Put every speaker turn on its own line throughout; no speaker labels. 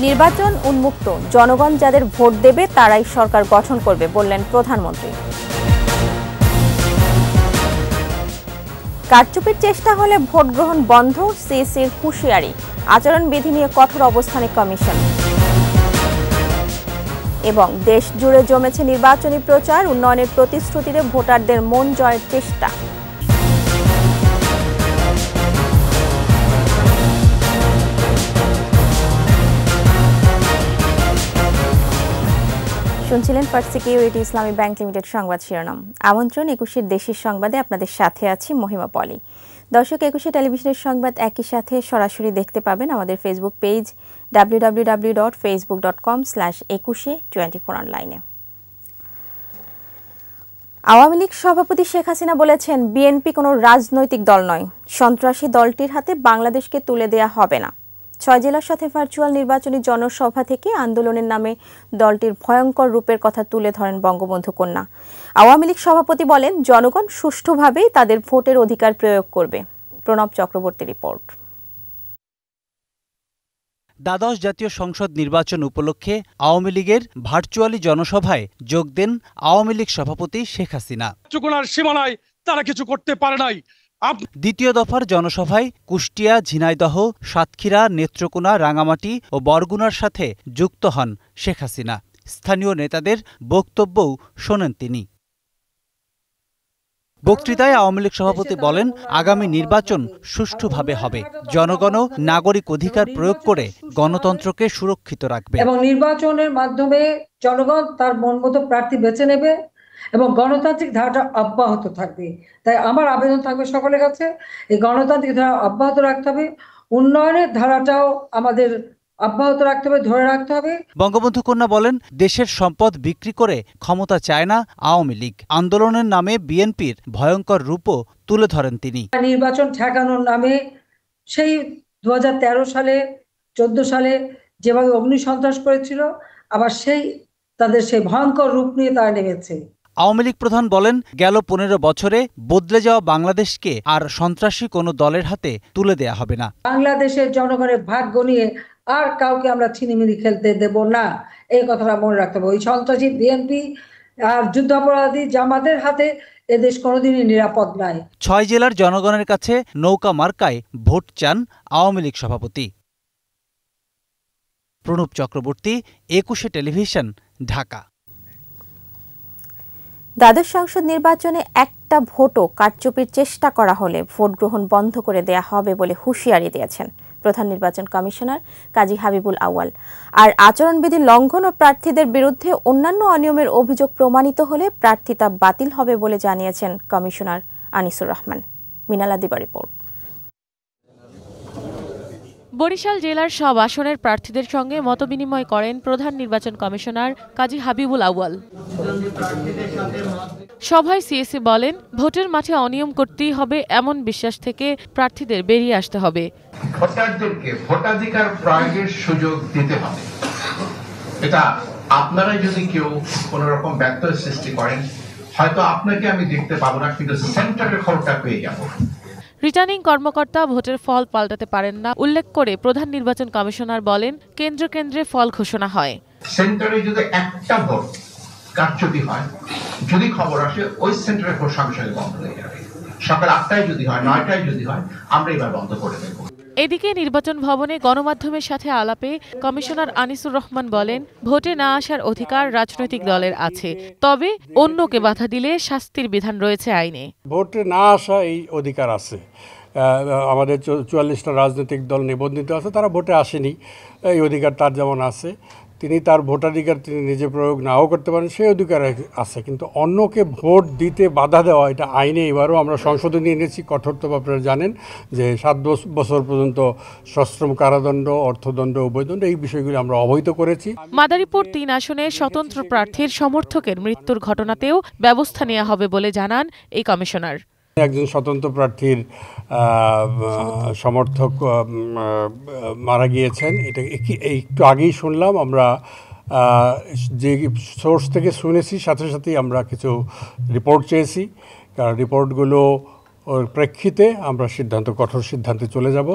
নির্বাচন উন্মুক্ত, জনগণ যাদের ভোট দেবে তারাই সরকার গঠন করবে বললেন প্রধানমন্ত্রী। কারচুপির চেষ্টা হলে ভোট গ্রহণ বন্ধ, সিইসির হুঁশিয়ারি। আচরণবিধি নিয়ে কঠোর অবস্থানে কমিশন। এবং দেশ জুড়ে জমেছে নির্বাচনী প্রচার, উন্নয়নের প্রতিশ্রুতিতে ভোটারদের মন জয়ের চেষ্টা। শুনছিলেন ফার্স্ট সিকিউরিটি ইসলামী ব্যাংক লিমিটেড সংবাদ শিরোনাম। আমন্ত্রণ 21 দেশের সংবাদে আপনাদের সাথে আছি মহিমা পলি। দর্শক, 21 টেলিভিশনের সংবাদ একই সাথে সরাসরি দেখতে পাবেন আমাদের ফেসবুক পেজ www.facebook.com/2124 অনলাইনে। আওয়ামী লীগ সভাপতি শেখ হাসিনা বলেছেন, বিএনপি কোনো রাজনৈতিক দল নয়, সন্ত্রাসী দলটির হাতে বাংলাদেশকে তুলে দেয়া হবে না। 6 জেলার সাথে ভার্চুয়াল নির্বাচনী জনসভা থেকে আন্দোলনের নামে দলটির ভয়ঙ্কর রূপের কথা তুলে ধরেন বঙ্গবন্ধু কন্যা। আওয়ামী লীগ সভাপতি বলেন, জনগণ সুষ্ঠুভাবেই তাদের ভোটের অধিকার প্রয়োগ করবে। প্রণব চক্রবর্তী রিপোর্ট।
দ্বাদশ জাতীয় সংসদ নির্বাচন উপলক্ষে আওয়ামী লীগের ভার্চুয়ালি জনসভায় যোগ দেন আওয়ামী লীগ সভাপতি শেখ হাসিনা।
সীমানায় তারা কিছু করতে পারে নাই।
দ্বিতীয় দফার জনসভায় কুষ্টিয়া, ঝিনাইদহ, সাতক্ষীরা, নেত্রকোনা, রাঙামাটি ও বরগুনার সাথে যুক্ত হন শেখ হাসিনা। স্থানীয় নেতাদের বক্তব্যও শোনেন তিনি। বক্তৃতায় আওয়ামী লীগ সভাপতি বলেন, আগামী নির্বাচন সুষ্ঠুভাবে হবে, জনগণও নাগরিক অধিকার প্রয়োগ করে গণতন্ত্রকে সুরক্ষিত রাখবে
এবং নির্বাচনের মাধ্যমে জনগণ তার মন মতো প্রার্থী বেছে নেবে এবং গণতান্ত্রিক ধারাটা অব্যাহত থাকবে। তাই আমার আবেদন থাকবে সকলের কাছে, এই গণতান্ত্রিক ধারা অব্যাহত রাখতে হবে, উন্নয়নের ধারাটাও আমাদের অব্যাহত রাখতে হবে, ধরে রাখতে হবে।
বঙ্গবন্ধু কন্যা বলেন, দেশের সম্পদ বিক্রি করে ক্ষমতা চায় না আওয়ামী লীগ। আন্দোলনের নামে বিএনপির ভয়ঙ্কর রূপও তুলে ধরেন তিনি।
নির্বাচন ঠেকানোর নামে সেই 2013 সালে 14 সালে যেভাবে অগ্নিসন্ত্রাস করেছিল, আবার তাদের সেই ভয়ঙ্কর রূপ নিয়ে তারা নেমেছে।
আওয়ামী লীগ প্রধান বলেন, গেল 15 বছরে বদলে যাওয়া বাংলাদেশকে আর সন্ত্রাসী কোনো দলের হাতে তুলে দেয়া হবে না।
বাংলাদেশের জনগণের ভাগ্য নিয়ে আর কাউকে আমরা ছিনিমিনি খেলতে দেব না, এই কথাটা মনে রাখতে হবে। ওই সন্ত্রাসী বিএনপি আর যুদ্ধাপরাধী জামাতের হাতে এদেশ কোনোদিনই নিরাপদ নয়।
6 জেলার জনগণের কাছে নৌকা মার্কায় ভোট চান আওয়ামী লীগ সভাপতি। প্রণব চক্রবর্তী, 21 টেলিভিশন, ঢাকা।
দ্বাদশ সংসদ নির্বাচনে একটা ভোটও কারচুপির চেষ্টা করা হলে ভোট গ্রহণ বন্ধ করে দেয়া হবে বলে হুঁশিয়ারি দিয়েছেন প্রধান নির্বাচন কমিশনার কাজী হাবিবুল আউয়াল। আর আচরণবিধি লঙ্ঘন ও প্রার্থীদের বিরুদ্ধে অন্যান্য অনিয়মের অভিযোগ প্রমাণিত হলে প্রার্থিতা বাতিল হবে বলে জানিয়েছেন কমিশনার আনিসুর রহমান। মিনালা দিবা রিপোর্ট।
বরিশাল জেলার সব আসনের প্রার্থীদের সঙ্গে মতবিনিময় করেন প্রধান নির্বাচন কমিশনার কাজী হাবিবুল আউয়াল। সভায় সিএসি বলেন, ভোটের মাঠে অনিয়ম করতেই হবে এমন বিশ্বাস থেকে প্রার্থীদের বেরিয়ে আসতে হবে।
ভোটারদেরকে ভোটাধিকার প্রয়োগের সুযোগ দিতে হবে। এটা আপনারা যদি কেউ কোন রকম ব্যত্যয় সৃষ্টি করেন, হয়তো আপনাকে আমি দেখতে পাবো না, কিন্তু সেন্টারের খবরটা পেয়ে যাব।
রিটার্নিং কর্মকর্তা ভোটের ফল পাল্টাতে পারেন না উল্লেখ করে প্রধান নির্বাচন কমিশনার বলেন, কেন্দ্রে কেন্দ্রে ফল ঘোষণা হয়।
সেন্টারে যদি একটা ভোট কারচুপি হয়, যদি খবর আসে, ওই সেন্টারের ভোট সঙ্গে সঙ্গে বন্ধ হয়ে যাবে। সকাল 8টায় যদি হয়, 9টায় যদি হয়, আমরা এবার বন্ধ করে দেব।
এদিকে নির্বাচন ভবনে গণমাধ্যমের সাথে আলাপে কমিশনার আনিসুর রহমান বলেন, ভোটে না আসার অধিকার রাজনৈতিক দলের আছে, তবে অন্যকে বাধা দিলে শাস্তির বিধান রয়েছে আইনে।
ভোটে না আসা এই অধিকার আছে। আমাদের 44টা রাজনৈতিক দল নিবন্ধিত আছে, তারা ভোটে আসেনি, এই অধিকার তার যেমন আছে। তিনি তার ভোটাধিকার তিনি নিজে প্রয়োগ নাও করতে পারেন, সেই অধিকার আছে। কিন্তু অন্যকে ভোট দিতে বাধা দেওয়া, এটা আইনে এবারও আমরা সংশোধনী এনেছি। কঠোরতম আপনারা জানেন যে 7 বছর পর্যন্ত সশ্রম কারাদণ্ড, অর্থদণ্ড, উভয়দণ্ড, এই বিষয়গুলি আমরা অবহিত করেছি।
মাদারীপুর 3 আসনে স্বতন্ত্র প্রার্থীর সমর্থকের মৃত্যুর ঘটনাতেও ব্যবস্থা নেওয়া হবে বলে জানান এই কমিশনার।
একজন স্বতন্ত্র প্রার্থীর সমর্থক মারা গিয়েছেন, এটা একটু আগেই শুনলাম। আমরা যে সোর্স থেকে শুনেছি, সাথে সাথেই আমরা কিছু রিপোর্ট চেয়েছি, কারণ রিপোর্টগুলো ওর প্রেক্ষিতে আমরা কঠোর সিদ্ধান্তে চলে যাব।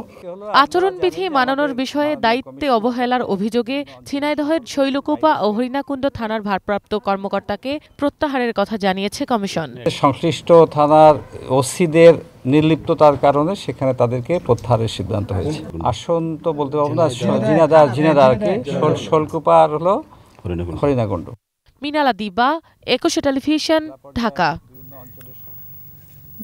আচরণবিধি মানানোর বিষয়ে দায়িত্বে অবহেলার অভিযোগে ঝিনাইদহের শৈলকুপা ও হরিণাকুণ্ড থানার ভারপ্রাপ্ত কর্মকর্তাকে প্রত্যাহারের কথা জানিয়েছে কমিশন। সংশ্লিষ্ট
থানার ওসিদের নির্লিপ্ততার কারণে সেখানে তাদেরকে প্রত্যাহারের সিদ্ধান্ত হয়েছে। আসন তো বলতে পারবো না, ঝিনাইদহকে শৈলকুপা আর হলো হরিণাকুণ্ড।
মিনালা দিবা, একুশে টেলিভিশন, ঢাকা।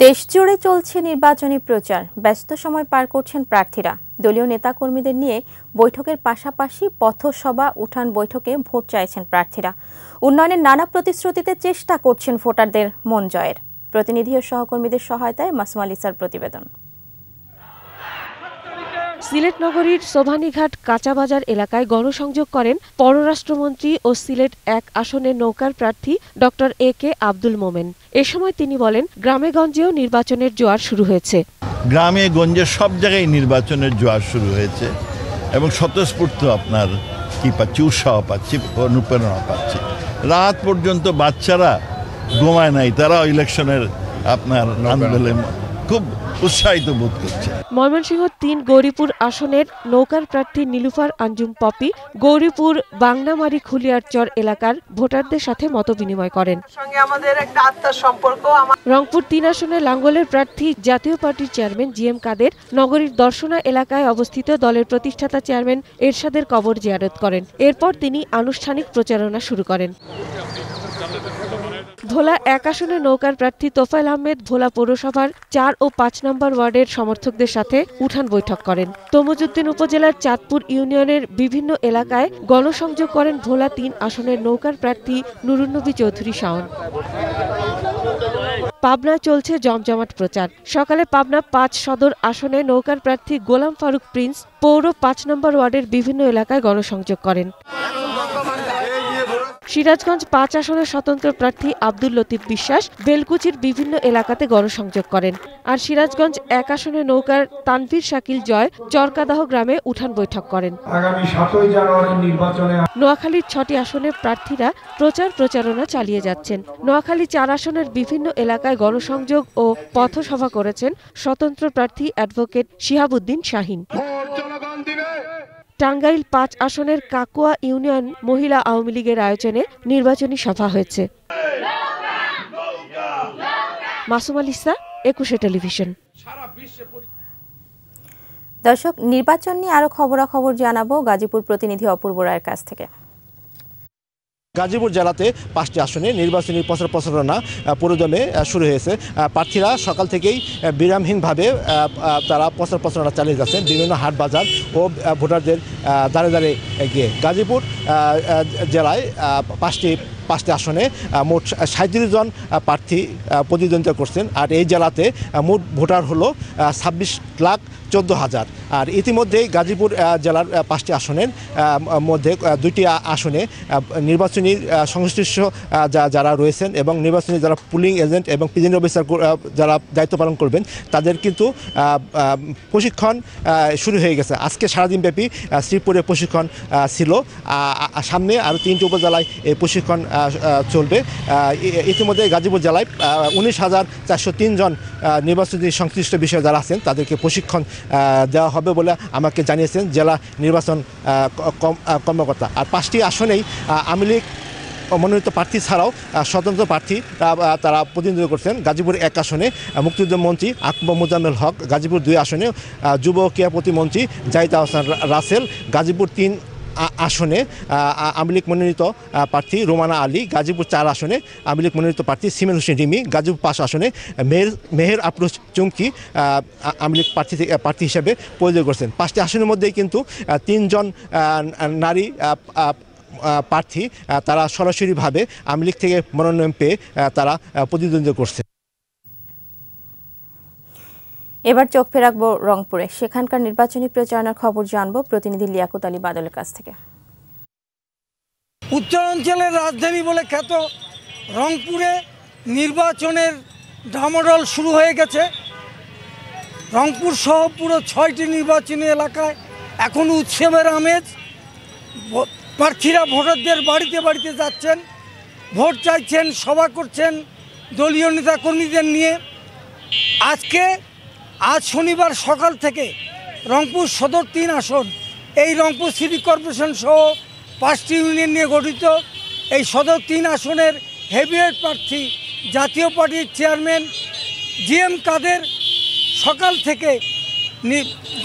দেশজুড়ে চলছে নির্বাচনী প্রচার, ব্যস্ত সময় পার করছেন প্রার্থীরা। দলীয় নেতাকর্মীদের নিয়ে বৈঠকের পাশাপাশি পথসভা, উঠান বৈঠকে ভোট চাইছেন প্রার্থীরা। উন্নয়নের নানা প্রতিশ্রুতিতে চেষ্টা করছেন ভোটারদের মন জয়ের। প্রতিনিধি ও সহকর্মীদের সহায়তায় মাসুমা লিসার প্রতিবেদন।
সিলেট নগরীর সোভানীঘাট কাঁচাবাজার এলাকায় গণসংযোগ করেন পররাষ্ট্রমন্ত্রী ও সিলেট ১ আসনের নৌকার প্রার্থী ডক্টর AK আব্দুল মোমেন। এ সময় তিনি বলেন, গ্রামে গঞ্জেও নির্বাচনের জোয়ার শুরু হয়েছে।
গ্রামে গঞ্জে সব জায়গায় নির্বাচনের জোয়ার শুরু হয়েছে এবং স্বতঃস্ফূর্ত আপনার কি পাচ্ছি, উৎসাহ পাচ্ছি, অনুপ্রেরণা পাচ্ছি। রাত পর্যন্ত বাচ্চারা ঘুমায় নাই, তারা ইলেকশনের আপনার আন্দোলনে খুব উৎসাহিত বোধ করছে।
ময়মনসিংহ ৩ গৌরীপুর আসনের নৌকার প্রার্থী নীলুফার আঞ্জুম পপি গৌরীপুর বাংনামারি খুলিয়ারচর এলাকার ভোটারদের সাথে মতবিনিময় করেন। রংপুর ৩ আসনের লাঙ্গলের প্রার্থী জাতীয় পার্টির চেয়ারম্যান GM কাদের নগরীর দর্শনা এলাকায় অবস্থিত দলের প্রতিষ্ঠাতা চেয়ারম্যান এরশাদের কবর জিয়ারত করেন। এরপর তিনি আনুষ্ঠানিক প্রচারণা শুরু করেন। ভোলা ১ আসনের নৌকার প্রার্থী তোফায়েল আহমেদ ভোলা পৌরসভার ৪ ও ৫ নম্বর ওয়ার্ডের সমর্থকদের সাথে উঠান বৈঠক করেন। তমুজউদ্দিন উপজেলার চাঁদপুর ইউনিয়নের বিভিন্ন এলাকায় গণসংযোগ করেন ভোলা ৩ আসনের নৌকার প্রার্থী নুরুন্নবী চৌধুরী শাওন। পাবনায় চলছে জমজমাট প্রচার। সকালে পাবনা ৫ সদর আসনে নৌকার প্রার্থী গোলাম ফারুক প্রিন্স পৌর ৫ নম্বর ওয়ার্ডের বিভিন্ন এলাকায় গণসংযোগ করেন। সিরাজগঞ্জ ৫ আসনের স্বতন্ত্র প্রার্থী আব্দুল লতিফ বিশ্বাস বেলকুচির বিভিন্ন এলাকাতে গণসংযোগ করেন। আর সিরাজগঞ্জ ১ আসনের নৌকার তানভীর শাকিল জয় চরকাদাহ গ্রামে উঠান বৈঠক করেন।
আগামী ৭ই জানুয়ারি নির্বাচনে
নোয়াখালীর ৬টি আসনের প্রার্থীরা প্রচারণা চালিয়ে যাচ্ছেন। নোয়াখালী ৪ আসনের বিভিন্ন এলাকায় গণসংযোগ ও পথসভা করেছেন স্বতন্ত্র প্রার্থী অ্যাডভোকেট শিহাবুদ্দিন শাহীন। টাঙ্গাইল ৫ আসনের কাকুয়া ইউনিয়ন মহিলা আওয়ামী লীগের আয়োজনে নির্বাচনী সভা হয়েছে। মাসুমা লিসা, একুশে টেলিভিশন।
দর্শক, নির্বাচন নিয়ে আরো খবরাখবর জানাবো গাজীপুর প্রতিনিধি অপূর্ব রায়ের কাছ থেকে।
গাজীপুর জেলাতে 5টি আসনে নির্বাচনী প্রচারণা পুরোদমে শুরু হয়েছে। প্রার্থীরা সকাল থেকেই বিরামহীনভাবে তারা প্রচারণা চালিয়ে যাচ্ছেন বিভিন্ন হাট বাজার ও ভোটারদের দাঁড়ে দাঁড়িয়ে গিয়ে। গাজীপুর জেলায় 5টি আসনে মোট 37 জন প্রার্থী প্রতিদ্বন্দ্বিতা করছেন। আর এই জেলাতে মোট ভোটার হলো 26,14,000। আর ইতিমধ্যেই গাজীপুর জেলার 5টি আসনের মধ্যে 2টি আসনে নির্বাচনী সংশ্লিষ্ট যারা রয়েছেন এবং নির্বাচনী যারা পুলিং এজেন্ট এবং প্রিজাইডিং অফিসার যারা দায়িত্ব পালন করবেন তাদের কিন্তু প্রশিক্ষণ শুরু হয়ে গেছে। আজকে সারাদিনব্যাপী শ্রীপুরে প্রশিক্ষণ ছিল। সামনে আরও 3টি উপজেলায় এই প্রশিক্ষণ চলবে। ইতিমধ্যে গাজীপুর জেলায় 19,403 জন নির্বাচনী সংশ্লিষ্ট বিষয়ে যারা আছেন তাদেরকে প্রশিক্ষণ দেওয়া হবে বলে আমাকে জানিয়েছেন জেলা নির্বাচন কর্মকর্তা। আর 5টি আসনেই আওয়ামী লীগ মনোনীত প্রার্থী ছাড়াও স্বতন্ত্র প্রার্থী তারা প্রতিনিধিত্ব করছেন। গাজীপুর 1 আসনে মুক্তিযুদ্ধ মন্ত্রী আকবর মোজাম্মেল হক, গাজীপুর 2 আসনে যুব ক্রীড়া প্রতিমন্ত্রী জাহিদ আহসান রাসেল, গাজীপুর 3 আসনে আওয়ামী লীগ মনোনীত প্রার্থী রোমানা আলী, গাজীপুর 4 আসনে আওয়ামী লীগ মনোনীত প্রার্থী সিমেন হোসেন রিমি, গাজীপুর 5 আসনে মেহের আফরোজ চুমকি আওয়ামী লীগ প্রার্থী হিসেবে প্রতিদ্বন্দ্বিতা করছেন। 5টি আসনের মধ্যেই কিন্তু 3 জন নারী প্রার্থী তারা সরাসরিভাবে আওয়ামী লীগ থেকে মনোনয়ন পেয়ে তারা প্রতিদ্বন্দ্বিতা করছে।
এবার চোখ ফেরাবো রংপুরে। সেখানকার নির্বাচনী প্রচারণার খবর জানবো প্রতিনিধি লিয়াকত আলী বাদলের কাছ থেকে।
উত্তরাঞ্চলের রাজধানী বলে খ্যাত রংপুরে নির্বাচনের ডামাডোল শুরু হয়ে গেছে। রংপুর সহ পুরো 6টি নির্বাচনী এলাকায় এখন উৎসবের আমেজ। প্রার্থীরা ভোটারদের বাড়িতে বাড়িতে যাচ্ছেন, ভোট চাইছেন, সভা করছেন দলীয় নেতাকর্মীদের নিয়ে। আজ শনিবার সকাল থেকে রংপুর সদর 3 আসন, এই রংপুর সিটি কর্পোরেশন সহ 5টি ইউনিয়ন নিয়ে গঠিত এই সদর 3 আসনের হেভিওয়েট প্রার্থী জাতীয় পার্টির চেয়ারম্যান GM কাদের সকাল থেকে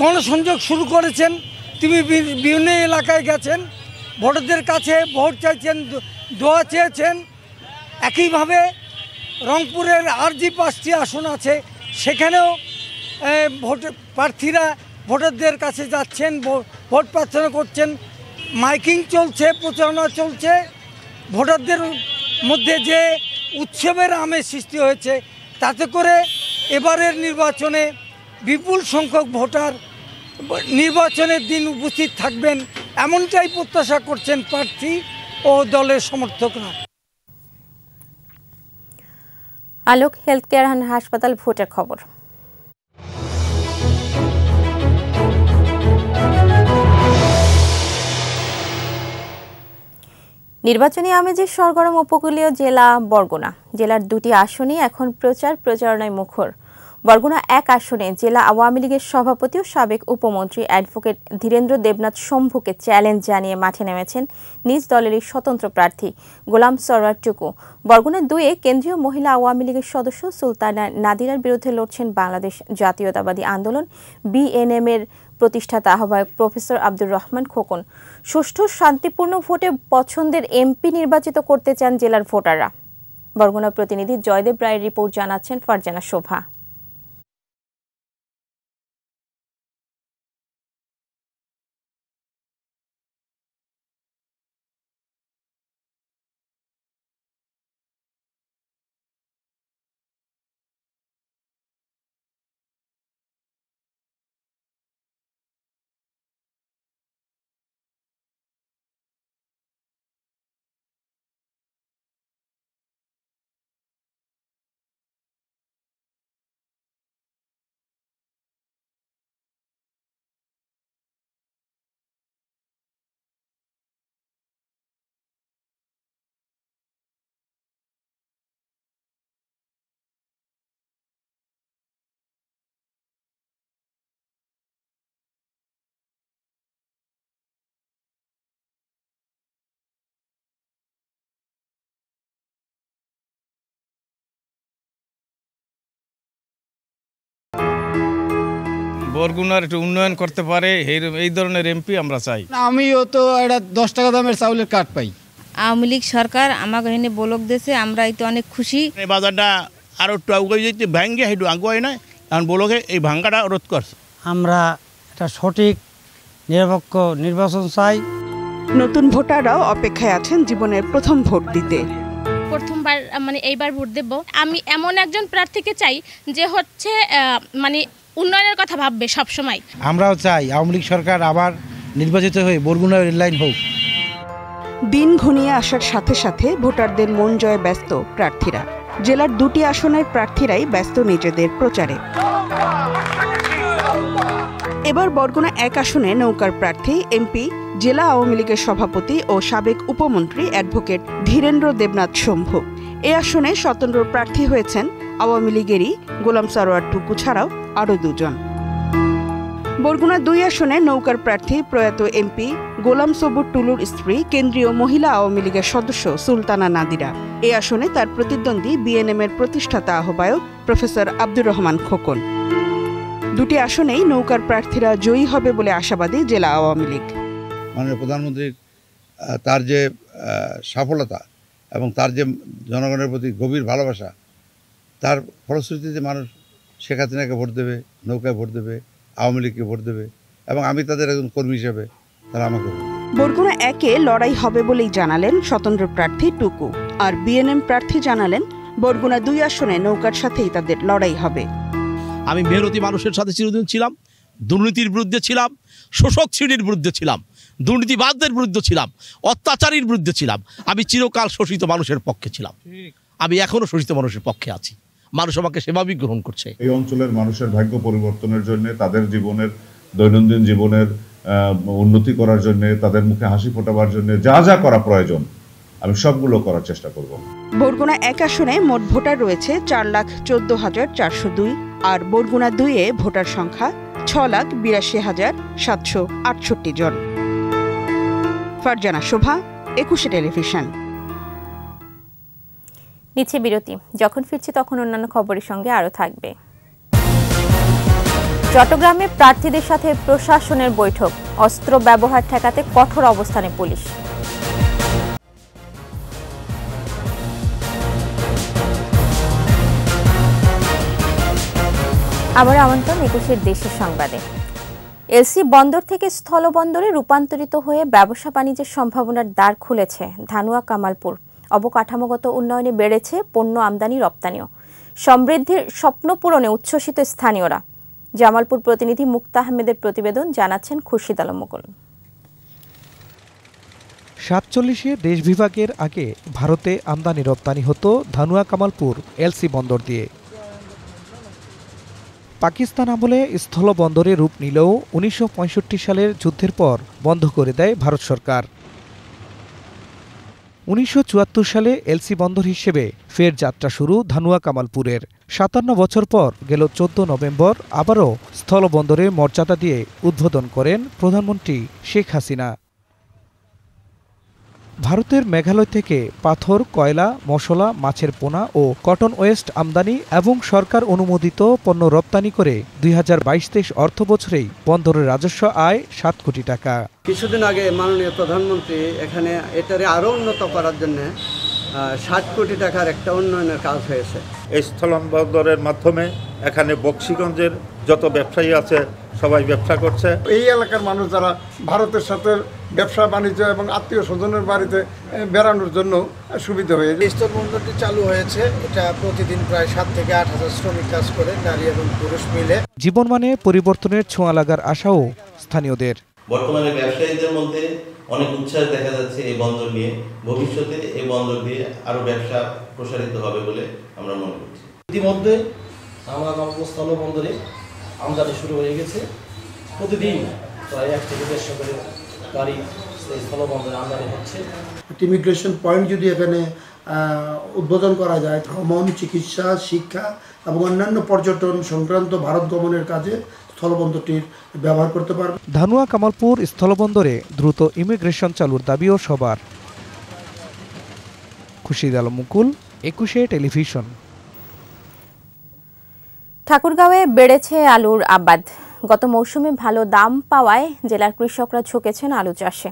গণসংযোগ শুরু করেছেন। তিনি বিভিন্ন এলাকায় গেছেন, ভোটারদের কাছে ভোট চাইছেন, দোয়া চেয়েছেন। একইভাবে রংপুরের আর যে 5টি আসন আছে সেখানেও প্রার্থীরা ভোটারদের কাছে যাচ্ছেন, ভোট প্রার্থনা করছেন। মাইকিং চলছে, প্রচারণা চলছে। ভোটারদের মধ্যে যে উৎসবের আমেজ সৃষ্টি হয়েছে, তাতে করে এবারের নির্বাচনে বিপুল সংখ্যক ভোটার নির্বাচনের দিন উপস্থিত থাকবেন, এমনটাই প্রত্যাশা করছেন প্রার্থী ও দলের সমর্থকরা।
আলোক হেলথ কেয়ার অ্যান্ড হাসপাতাল ভোটের খবর। নির্বাচনী আমেজে সরগরম উপকূলীয় জেলা বরগুনা। জেলার 2টি আসনই এখন প্রচারণায় মুখর। বরগুনা 1 আসনে জেলা আওয়ামী লীগের সভাপতি ও সাবেক উপমন্ত্রী অ্যাডভোকেট ধীরেন্দ্র দেবনাথ শম্ভুকে চ্যালেঞ্জ জানিয়ে মাঠে নেমেছেন নিজ দলেরই স্বতন্ত্র প্রার্থী গোলাম সরওয়ার টুকু। বরগুনা 2-এ কেন্দ্রীয় মহিলা আওয়ামী লীগের সদস্য সুলতানা নাদিরার বিরুদ্ধে লড়ছেন বাংলাদেশ জাতীয়তাবাদী আন্দোলন BNM এর প্রতিষ্ঠাতা আহ্বায়ক প্রফেসর আব্দুর রহমান খোকন। সুষ্ঠু শান্তিপূর্ণ ভোটে পছন্দের MP নির্বাচিত করতে চান জেলার ভোটাররা। বরগুনা প্রতিনিধি জয়দেব রায়ের রিপোর্ট, জানাচ্ছেন ফারজানা শোভা।
বরগুনার একটু উন্নয়ন করতে পারে এই ধরনের MP আমরা চাই।
আমিও তো একটা 10 টাকা দামের চাউলের কার্ড পাই।
আওয়ামী লীগ সরকার আমাকে এখানে বলক দিয়েছে, আমরা এই তো অনেক খুশি।
এই বাজারটা আরো একটু আগুয়ে যেতে ভাঙ্গে হেঁটু আগুয়ায় নাই, কারণ বলকে এই ভাঙ্গাটা রোধ করছে।
আমরা একটা সঠিক নিরপেক্ষ নির্বাচন চাই।
নতুন ভোটাররাও অপেক্ষায় আছেন জীবনের প্রথম ভোট দিতে।
প্রথমবার এইবার ভোট দেব। আমি এমন একজন প্রার্থীকে চাই যে হচ্ছে উন্নয়নের কথা ভাববে সব সময়।
আমরাও চাই আওয়ামী লীগ সরকার আবার নির্বাচিত হয়ে বরগুনা রেল লাইন হোক।
দিন ঘনিয়ে আসার সাথে সাথে ভোটারদের মন জয়ে ব্যস্ত প্রার্থীরা। জেলার 2টি আসনের প্রার্থীরাই ব্যস্ত নিজেদের প্রচারে। এবার বরগুনা 1 আসনে নৌকার প্রার্থী MP জেলা আওয়ামী লীগের সভাপতি ও সাবেক উপমন্ত্রী অ্যাডভোকেট ধীরেন্দ্র দেবনাথ শম্ভু। এ আসনে স্বতন্ত্র প্রার্থী হয়েছেন আওয়ামী লীগেরই গোলাম সরওয়ার টুকু ছাড়াও আরও 2 জন। বরগুনা 2 আসনে নৌকার প্রার্থী প্রয়াত MP গোলাম সবুর টুলুর স্ত্রী কেন্দ্রীয় মহিলা আওয়ামী লীগের সদস্য সুলতানা নাদিরা। এ আসনে তার প্রতিদ্বন্দ্বী BNM এর প্রতিষ্ঠাতা আহ্বায়ক প্রফেসর আব্দুর রহমান খোকন। 2টি আসনেই নৌকার প্রার্থীরা জয়ী হবে বলে আশাবাদী জেলা আওয়ামী লীগ।
মাননীয় প্রধানমন্ত্রীর তার যে সফলতা এবং তার যে জনগণের প্রতি গভীর ভালোবাসা, তার ফলশ্রুতিতে মানুষ শেখ হাসিনাকে ভোট দেবে, নৌকায় ভোট দেবে, আওয়ামী লীগকে ভোট দেবে এবং আমি তাদের একজন কর্মী হিসেবে তারা আমাকে ভোট দেবে।
বরগুনা 1-এ লড়াই হবে বলেই জানালেন স্বতন্ত্র প্রার্থী টুকু। আর BNM প্রার্থী জানালেন বরগুনা 2 আসনে নৌকার সাথেই তাদের লড়াই হবে।
আমি মেহনতি মানুষের সাথে চিরদিন ছিলাম, দুর্নীতির বিরুদ্ধে ছিলাম, শোষক শ্রেণীর বিরুদ্ধে ছিলাম, দুর্নীতিবাদদের বিরুদ্ধে ছিলাম, অত্যাচারীর বিরুদ্ধে ছিলাম। আমি চিরকাল শোষিত মানুষের পক্ষে ছিলাম, আমি এখনো শোষিত মানুষের পক্ষে আছি। মানুষ আমাকে সেভাবেই গ্রহণ করছে।
এই অঞ্চলের মানুষের ভাগ্য পরিবর্তনের জন্য, তাদের জীবনের দৈনন্দিন জীবনের উন্নতি করার জন্য, তাদের মুখে হাসি ফোটাবার জন্য যা যা করা প্রয়োজন আমি সবগুলো করার চেষ্টা করব।
বরগুনা 1 আসনে মোট ভোটার রয়েছে 4,14,402 আর বরগুনা 2-এ ভোটার সংখ্যা 6,82,768 জন। ফারজানা শোভা, 21 টেলিভিশন।
নিচে বিরতি, যখন ফিরছি তখন অন্যান্য খবরের সঙ্গে আরও থাকবে। চট্টগ্রামে প্রার্থীদের সাথে প্রশাসনের বৈঠক, অস্ত্র ব্যবহার ঠেকাতে কঠোর অবস্থানে পুলিশ। আবার আমন্ত্রণ 21 দেশের সংবাদে। এলসি বন্দর থেকে স্থলবন্দরে রূপান্তরিত হয়ে ব্যবসা বাণিজ্যের সম্ভাবনার দ্বার খুলেছে ধানুয়া কামালপুর। অবকাঠামোগত উন্নয়নে বেড়েছে পণ্য আমদানি রপ্তানিও। সমৃদ্ধির স্বপ্ন পূরণে উচ্ছ্বসিত স্থানীয়রা। জামালপুর প্রতিনিধি মুক্তা আহমেদের প্রতিবেদন, জানাচ্ছেন খুরশিদ আলম মুকুল।
47-এ দেশ বিভাগের আগে ভারতে আমদানি রপ্তানি হতো ধানুয়া কামালপুর এলসি বন্দর দিয়ে। পাকিস্তান আমলে স্থলবন্দরে রূপ নিলেও 1965 সালের যুদ্ধের পর বন্ধ করে দেয় ভারত সরকার। 1974 সালে এলসি বন্দর হিসেবে ফের যাত্রা শুরু ধানুয়া কামালপুরের। 57 বছর পর গেল 14 নভেম্বর আবারও স্থলবন্দরে মর্যাদা দিয়ে উদ্বোধন করেন প্রধানমন্ত্রী শেখ হাসিনা। ভারতের মেঘালয় থেকে পাথর, কয়লা, মশলা, মাছের পোনা ও কটন ওয়েস্ট আমদানি এবং সরকার অনুমোদিত পণ্য রপ্তানি করে 2022-23 অর্থ বছরেই বন্দরের রাজস্ব আয় 7 কোটি টাকা।
কিছুদিন আগে মাননীয় প্রধানমন্ত্রী এখানে এটারে আরও উন্নত করার জন্য 7 কোটি টাকার একটা উন্নয়নের কাজ হয়েছে।
এই স্থলবন্দরের মাধ্যমে এখানে বক্সিগঞ্জের যত ব্যবসায়ী আছে সবাই ব্যবসা করছে।
এই এলাকার মানুষ যারা ভারতের সাথে ব্যবসা বাণিজ্য এবং আত্মীয় স্বজনের বাড়িতে বেড়ানোর জন্য সুবিধা হয়েছে।
স্থলবন্দরটি চালু হয়েছে, এটা প্রতিদিন প্রায় 7 থেকে 8 হাজার শ্রমিক কাজ করে, নারী এবং পুরুষ মিলে।
জীবনমানে পরিবর্তনের ছোঁয়া লাগার আশাও স্থানীয়দের।
বর্তমানে ব্যবসায়ীদের মধ্যে অনেক উৎসাহ দেখা যাচ্ছে এই বন্দর নিয়ে। ভবিষ্যতে এই বন্দর দিয়ে আরো ব্যবসা প্রসারিত হবে বলে আমরা মনে করছি।
ইতিমধ্যে আমরা স্থলবন্দরে আমদানি শুরু হয়ে গেছে। প্রতিদিন প্রায় 1 থেকে 150 করে গাড়ি স্থলবন্দরে আমদানি হচ্ছে।
ইমিগ্রেশন পয়েন্ট যদি এখানে উদ্বোধন করা যায়, ভ্রমণ, চিকিৎসা, শিক্ষা এবং অন্যান্য পর্যটন সংক্রান্ত ভারত গমনের কাজে স্থলবন্দরটির ব্যবহার করতে পারবে।
ধানুয়া কামালপুর স্থলবন্দরে দ্রুত ইমিগ্রেশন চালুর দাবিও সবার। খুরশিদ আলম মুকুল, 21 টেলিভিশন।
ঠাকুরগাঁওয়ে বেড়েছে আলুর আবাদ। গত মৌসুমে ভালো দাম পাওয়ায় জেলার কৃষকরা ঝুঁকেছেন আলু চাষে,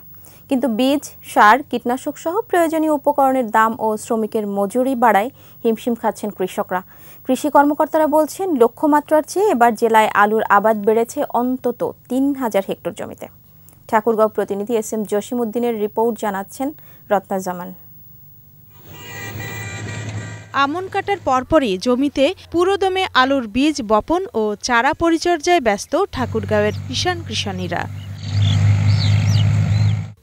কিন্তু বীজ, সার, কীটনাশক সহ প্রয়োজনীয় উপকরণের দাম ও শ্রমিকের মজুরি বাড়ায় হিমশিম খাচ্ছেন কৃষকরা। কৃষি কর্মকর্তারা বলছেন, লক্ষ্যমাত্রার চেয়ে এবার জেলায় আলুর আবাদ বেড়েছে অন্তত 3000 হেক্টর জমিতে। ঠাকুরগাঁও প্রতিনিধি SM জসিমউদ্দিনের রিপোর্ট, জানাচ্ছেন রত্না জামান।
আমন কাটার পরপরই জমিতে পুরোদমে আলুর বীজ বপন ও চারা পরিচর্যায় ব্যস্ত ঠাকুরগাঁওয়ের কৃষাণীরা।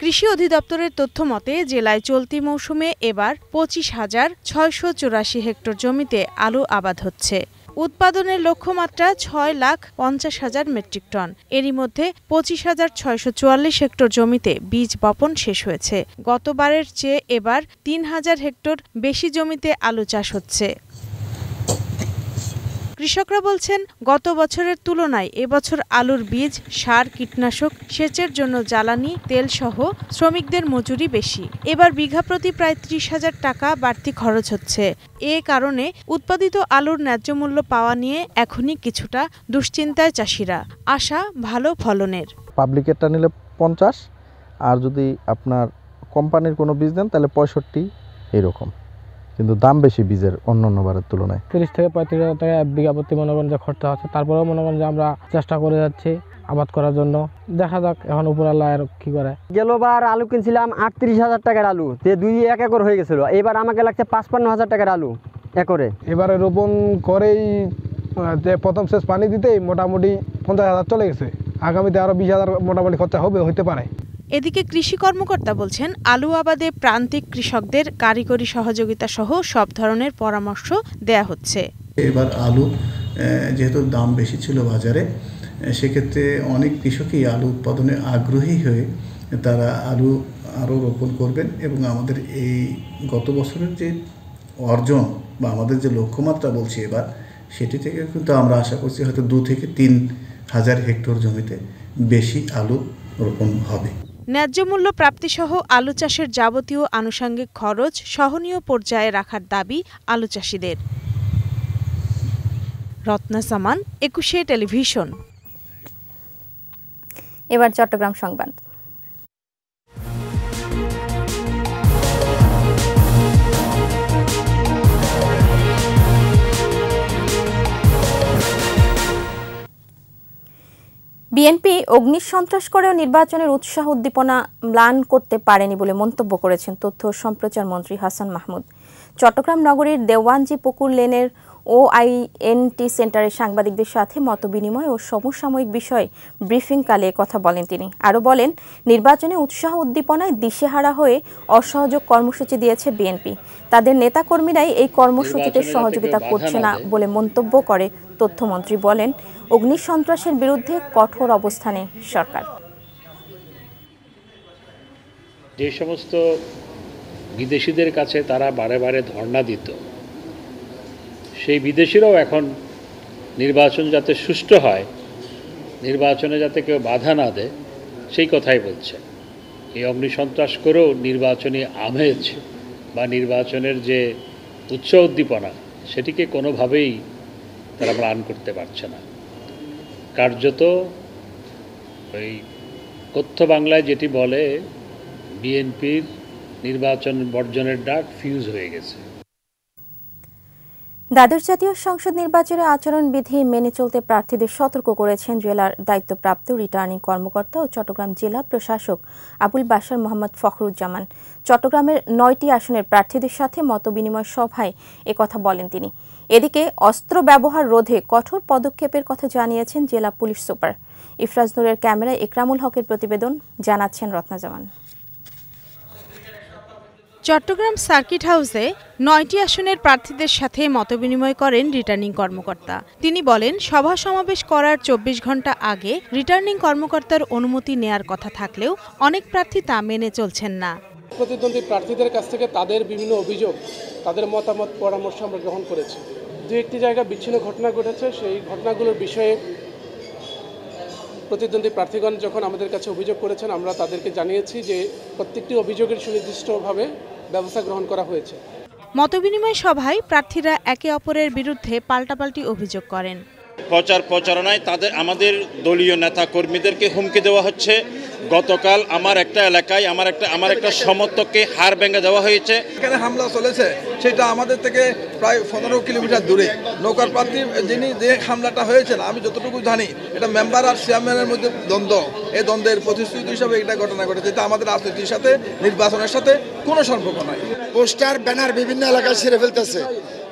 কৃষি অধিদপ্তরের তথ্য মতে জেলায় চলতি মৌসুমে এবার 25,684 হেক্টর জমিতে আলু আবাদ হচ্ছে। উৎপাদনের লক্ষ্যমাত্রা 6,50,000 মেট্রিক টন। এরই মধ্যে 25,644 হেক্টর জমিতে বীজ বপন শেষ হয়েছে। গতবারের চেয়ে এবার 3,000 হেক্টর বেশি জমিতে আলু চাষ হচ্ছে। কৃষকরা বলছেন, গত বছরের তুলনায় এবছর আলুর বীজ, সার, কীটনাশক, সেচের জন্য জ্বালানি, তেল সহ শ্রমিকদের মজুরি বেশি। এবার বিঘা প্রতি প্রায় 30,000 টাকা বাড়তি খরচ হচ্ছে। এ কারণে উৎপাদিত আলুর ন্যায্য মূল্য পাওয়া নিয়ে এখনই কিছুটা দুশ্চিন্তায় চাষিরা। আশা ভালো ফলনের।
পাবলিকেরটা নিলে 50, আর যদি আপনার কোম্পানির কোনো বীজ দেন তাহলে 65 এরকম, কিন্তু দাম বেশি বীজের অন্য বারের তুলনায়।
30 থেকে 35,000 টাকা বিঘা প্রতি মনে করেন যে খরচা আছে। তারপরেও মনে করেন যে আমরা চেষ্টা করে যাচ্ছি আবাদ করার জন্য। দেখা যাক এখন উপরওয়ালা আর কি করে।
গেলবার আলু কিনছিলাম 38,000 টাকার আলু, যে 2-1 একর হয়ে গেছিল। এবার আমাকে লাগছে 55,000 টাকার আলু একরে।
এবারে রোপণ করেই যে প্রথম শেষ পানি দিতেই মোটামুটি 50,000 চলে গেছে। আগামীতে আরো 20,000 মোটামুটি খরচা হতে পারে।
এদিকে কৃষি কর্মকর্তা বলছেন, আলু আবাদে প্রান্তিক কৃষকদের কারিগরি সহযোগিতা সহ সব ধরনের পরামর্শ দেয়া হচ্ছে।
এবার আলু যেহেতু দাম বেশি ছিল বাজারে, সেক্ষেত্রে অনেক কৃষকই আলু উৎপাদনে আগ্রহী হয়ে তারা আলু আরও রোপণ করবেন এবং আমাদের এই গত বছরের যে অর্জন বা আমাদের যে লক্ষ্যমাত্রা বলছি এবার, সেটি থেকে কিন্তু আমরা আশা করছি হয়তো 2 থেকে 3,000 হেক্টর জমিতে বেশি আলু রোপণ হবে।
ন্যায্য মূল্য প্রাপ্তিসহ আলু চাষের যাবতীয় আনুষঙ্গিক খরচ সহনীয় পর্যায়ে রাখার দাবি আলু চাষিদের। রত্না সামান, 21 টেলিভিশন।
এবার চট্টগ্রাম সংবাদ। বিএনপি অগ্নিসন্ত্রাস করেও নির্বাচনের উৎসাহ উদ্দীপনা ম্লান করতে পারেনি বলে মন্তব্য করেছেন তথ্য ও সম্প্রচার মন্ত্রী হাসান মাহমুদ। চট্টগ্রাম নগরীর দেওয়ানজি পুকুর লেনের OINT সেন্টারে সাংবাদিকদের সাথে মতবিনিময় ও সমসাময়িক বিষয়ে ব্রিফিংকালে কথা বলেন তিনি। আরও বলেন, নির্বাচনে উৎসাহ উদ্দীপনায় দিশেহারা হয়ে অসহযোগ কর্মসূচি দিয়েছে বিএনপি। তাদের নেতাকর্মীরাই এই কর্মসূচিতে সহযোগিতা করছে না বলে মন্তব্য করে তথ্যমন্ত্রী। বলেন, অগ্নিসন্ত্রাসের বিরুদ্ধে কঠোর অবস্থানে সরকার।
যে সমস্ত বিদেশিদের কাছে তারা বারে বারে ধর্ণা দিত, সেই বিদেশিরাও এখন নির্বাচন যাতে সুষ্ঠু হয়, নির্বাচনে যাতে কেউ বাধা না দেয়, সেই কথাই বলছে। এই অগ্নিসন্ত্রাস করেও নির্বাচনী আমেজ বা নির্বাচনের যে উচ্চ উদ্দীপনা, সেটিকে কোনোভাবেই তারা ম্লান করতে পারছে না। কার্যত ওই কথ্য বাংলায় যেটি বলে, বিএনপির নির্বাচন বর্জনের ডাক ফিউজ হয়ে গেছে।
দ্বাদশ জাতীয় সংসদ নির্বাচনে আচরণবিধি মেনে চলতে প্রার্থীদের সতর্ক করেছেন জেলার দায়িত্বপ্রাপ্ত রিটার্নিং কর্মকর্তা ও চট্টগ্রাম জেলা প্রশাসক আবুল বাশার মোহাম্মদ ফখরুজ্জামান। চট্টগ্রামের 9টি আসনের প্রার্থীদের সাথে মতবিনিময় সভায় একথা বলেন তিনি। এদিকে অস্ত্র ব্যবহার রোধে কঠোর পদক্ষেপের কথা জানিয়েছেন জেলা পুলিশ সুপার। ইফরাজ নূরের ক্যামেরায় একরামুল হকের প্রতিবেদন, জানাচ্ছেন রত্না জামান।
চট্টগ্রাম সার্কিট হাউসে 9টি আসনের প্রার্থীদের সাথে মতবিনিময় করেন রিটার্নিং কর্মকর্তা। তিনি বলেন, সভা সমাবেশ করার 24 ঘন্টা আগে রিটার্নিং কর্মকর্তার অনুমতি নেয়ার কথা থাকলেও অনেক প্রার্থী তা মেনে চলছেন না।
প্রতিদ্বন্দ্বী প্রার্থীদের কাছ থেকে তাদের বিভিন্ন অভিযোগ, তাদের মতামত, পরামর্শ আমরা গ্রহণ করেছি। দু একটি জায়গায় বিচ্ছিন্ন ঘটনা ঘটেছে, সেই ঘটনাগুলোর বিষয়ে প্রতিদ্বন্দ্বী প্রার্থীগণ যখন আমাদের কাছে অভিযোগ করেছেন, আমরা তাদেরকে জানিয়েছি যে প্রত্যেকটি অভিযোগের সুনির্দিষ্টভাবে ব্যবস্থা গ্রহণ করা হয়েছে।
মতবিনিময় সভায় প্রার্থীরা একে অপরের বিরুদ্ধে পাল্টাপাল্টি অভিযোগ করেন।
প্রচারণায় আমাদের দলীয় নেতা কর্মীদেরকে হুমকি দেওয়া হচ্ছে। গতকাল আমার একটা এলাকায় আমার একটা সমর্থককে হাড় ভেঙে দেওয়া হয়েছে।
এখানে হামলা চলেছে, সেটা আমাদের থেকে প্রায় 15 কিলোমিটার দূরে। নৌকার প্রার্থী যে হামলাটা হয়েছে, আমি যতটুকু জানি এটা মেম্বার আর চেয়ারম্যানের মধ্যে দ্বন্দ্ব। এই দ্বন্দ্বের প্রতিশ্রুতি হিসাবে এটা ঘটনা ঘটেছে। এটা আমাদের রাজনীতির সাথে, নির্বাচনের সাথে কোনো সম্পর্ক নাই।
পোস্টার ব্যানার বিভিন্ন এলাকায় ছেড়ে ফেলতেছে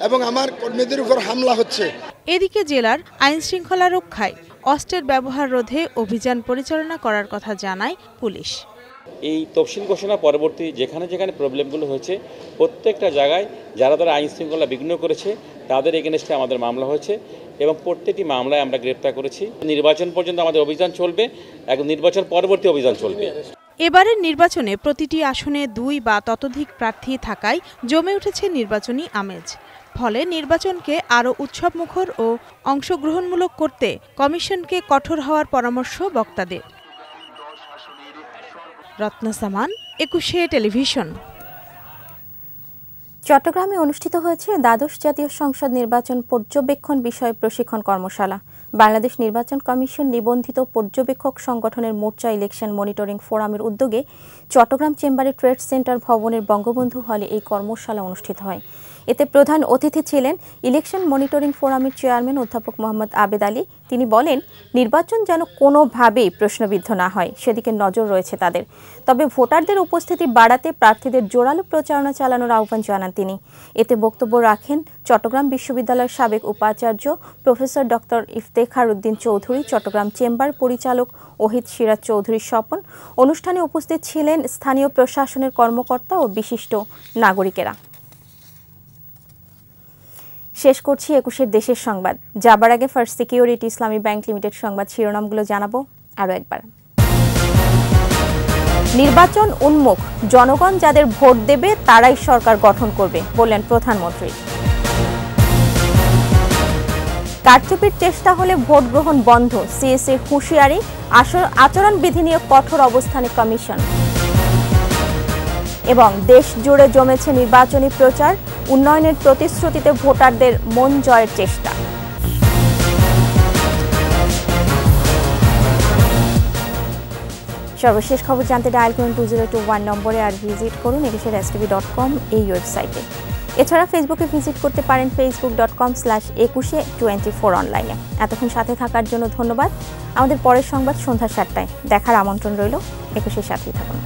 এবং আমার কর্মীদের উপর হামলা হচ্ছে।
এদিকে জেলার আইন শৃঙ্খলা রক্ষায় অস্ত্রের ব্যবহার রোধে অভিযান পরিচালনা করার কথা জানায় পুলিশ।
এই তফসিল ঘোষণা পরবর্তী যেখানে যেখানে প্রবলেমগুলো হয়েছে, প্রত্যেকটা জায়গায় যারা তারা আইন শৃঙ্খলা বিঘ্ন করেছে তাদের এগেনস্টে আমাদের মামলা হয়েছে এবং প্রত্যেকটি মামলায় আমরা গ্রেপ্তার করেছি। নির্বাচন পর্যন্ত আমাদের অভিযান চলবে, এখন নির্বাচন পরবর্তী অভিযান চলবে।
এবারের নির্বাচনে প্রতিটি আসনে 2 বা ততোধিক প্রার্থী থাকায় জমে উঠেছে নির্বাচনী আমেজ। ফলে নির্বাচনকে আরও উৎসবমুখর ও অংশগ্রহণমূলক করতে কমিশনকে কঠোর হওয়ার পরামর্শ বক্তাদের। রত্না সামান, 21 টেলিভিশন।
চট্টগ্রামে অনুষ্ঠিত হয়েছে দ্বাদশ জাতীয় সংসদ নির্বাচন পর্যবেক্ষণ বিষয়ে প্রশিক্ষণ কর্মশালা। বাংলাদেশ নির্বাচন কমিশন নিবন্ধিত পর্যবেক্ষক সংগঠনের মোর্চা ইলেকশন মনিটরিং ফোরামের উদ্যোগে চট্টগ্রাম চেম্বারে ট্রেড সেন্টার ভবনের বঙ্গবন্ধু হলে এই কর্মশালা অনুষ্ঠিত হয়। এতে প্রধান অতিথি ছিলেন ইলেকশন মনিটরিং ফোরামের চেয়ারম্যান অধ্যাপক মোহাম্মদ আবেদ আলী। তিনি বলেন, নির্বাচন যেন কোনোভাবেই প্রশ্নবিদ্ধ না হয় সেদিকে নজর রয়েছে তাদের। তবে ভোটারদের উপস্থিতি বাড়াতে প্রার্থীদের জোরালো প্রচারণা চালানোর আহ্বান জানান তিনি। এতে বক্তব্য রাখেন চট্টগ্রাম বিশ্ববিদ্যালয়ের সাবেক উপাচার্য professor doctor Iftekhar Uddin Chowdhury, Chattogram chamber পরিচালক ওহিদ সিরাজ চৌধুরী স্বপন। অনুষ্ঠানে উপস্থিত ছিলেন স্থানীয় প্রশাসনের কর্মকর্তা ও বিশিষ্ট নাগরিকেরা। শেষ করছি 21 দেশের সংবাদ। যাবার আগে ফার্স্ট সিকিউরিটি ইসলামী ব্যাংক লিমিটেড সংবাদ শিরোনামগুলো জানাবো আরও একবার। নির্বাচন উন্মুখ, জনগণ যাদের ভোট দেবে তারাই সরকার গঠন করবে বললেন প্রধানমন্ত্রী। কারচুপির চেষ্টা হলে ভোট গ্রহণ বন্ধ, সিএসির হুঁশিয়ারি, আচরণবিধি নিয়ে কঠোর অবস্থানে কমিশন। এবং দেশ জুড়ে জমেছে নির্বাচনী প্রচার, উন্নয়নের প্রতিশ্রুতিতে ভোটারদের মন জয়ের চেষ্টা। সর্বশেষ খবর জানতে ডায়াল করুন 2021 নম্বরে আর ভিজিট করুন ekushe.com এই ওয়েবসাইটে। এছাড়া ফেসবুকে ভিজিট করতে পারেন facebook.com/ekushe24 অনলাইনে। এতক্ষণ সাথে থাকার জন্য ধন্যবাদ। আমাদের পরের সংবাদ সন্ধ্যা 7টায় দেখার আমন্ত্রণ রইল। একুশের সাথেই থাকুন।